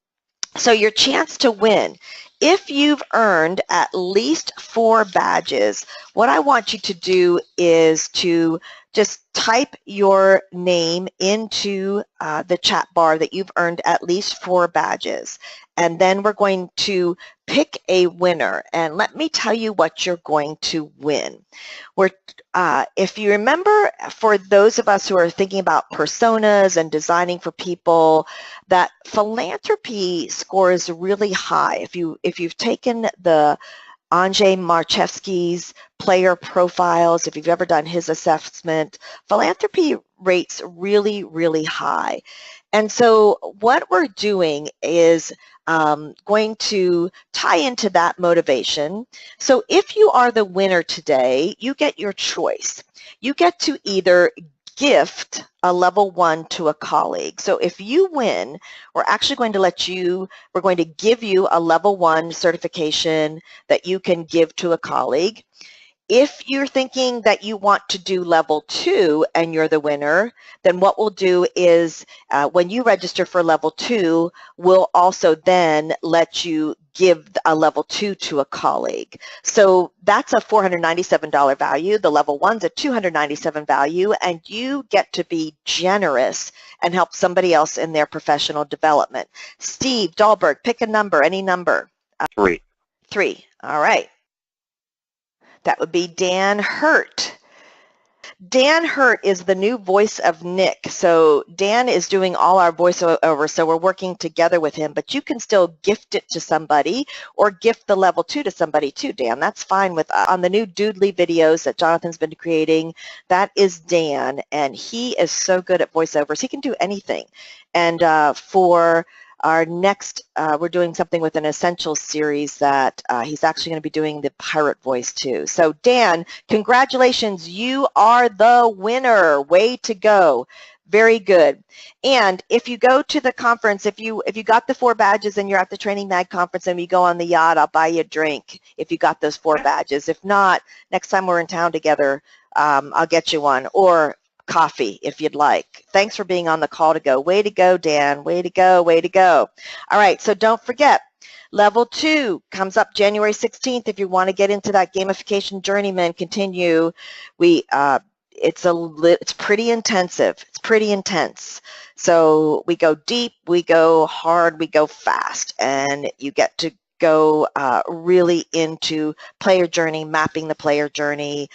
So your chance to win, if you've earned at least 4 badges, what I want you to do is to just type your name into the chat bar that you've earned at least 4 badges. And then we're going to pick a winner. And let me tell you what you're going to win. If you remember, for those of us who are thinking about personas and designing for people, that philanthropy score is really high. If you've taken the Andrzej Marchewski's player profiles, if you've ever done his assessment, philanthropy rates really, really high. And so what we're doing is going to tie into that motivation. So if you are the winner today, you get your choice. You get to either gift a level 1 to a colleague. So if you win, we're actually going to we're going to give you a level 1 certification that you can give to a colleague. If you're thinking that you want to do level 2 and you're the winner, then what we'll do is when you register for level 2, we'll also then let you give a level 2 to a colleague. So that's a $497 value. The level 1's a $297 value, and you get to be generous and help somebody else in their professional development. Steve Dahlberg, pick a number, any number. 3. 3, all right. That would be Dan Hurt. Dan Hurt is the new voice of Nick. So Dan is doing all our voiceover, so we're working together with him, but you can still gift it to somebody or gift the level 2 to somebody too, Dan. That's fine with us. On the new Doodly videos that Jonathan's been creating, that is Dan, and he is so good at voiceovers. He can do anything. And for our next, we're doing something with an Essentials series that he's actually going to be doing the pirate voice too. So Dan, congratulations, you are the winner. Way to go. Very good. And if you go to the conference, if you got the 4 badges and you're at the Training Mag conference and you go on the yacht, I'll buy you a drink if you got those 4 badges. If not, next time we're in town together, I'll get you one, or coffee if you'd like. Thanks for being on the call to go. Way to go, Dan. Way to go, way to go. All right, so don't forget, level 2 comes up January 16th. If you want to get into that gamification journeyman, continue. It's pretty intensive. It's pretty intense. So we go deep, we go hard, we go fast, and you get to go really into player journey, mapping the player journey,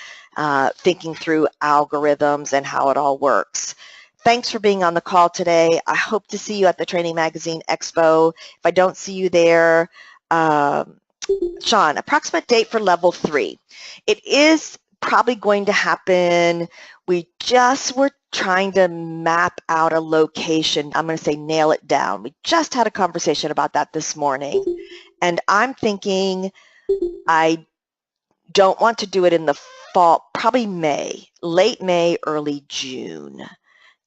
thinking through algorithms and how it all works. Thanks for being on the call today. I hope to see you at the Training Magazine Expo. If I don't see you there, Sean, approximate date for level 3. It is probably going to happen. We just were trying to map out a location. I'm going to say nail it down. We just had a conversation about that this morning. And I'm thinking I don't want to do it in the fall, probably May, late May, early June.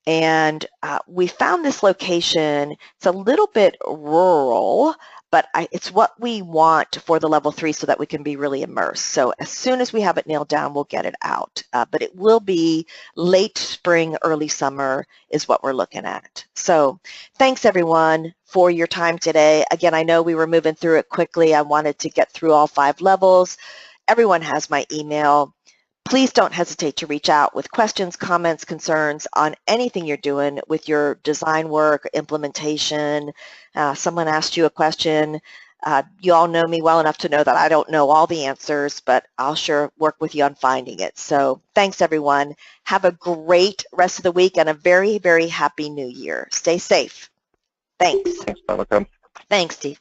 And we found this location. It's a little bit rural, but it's what we want for the level 3 so that we can be really immersed. So as soon as we have it nailed down, we'll get it out. But it will be late spring, early summer is what we're looking at. So thanks everyone for your time today. Again, I know we were moving through it quickly. I wanted to get through all 5 levels. Everyone has my email. Please don't hesitate to reach out with questions, comments, concerns on anything you're doing with your design work, implementation. Someone asked you a question. You all know me well enough to know that I don't know all the answers, but I'll sure work with you on finding it. So thanks, everyone. Have a great rest of the week and a very, very happy new year. Stay safe. Thanks. Thanks, Monica. Thanks, Steve.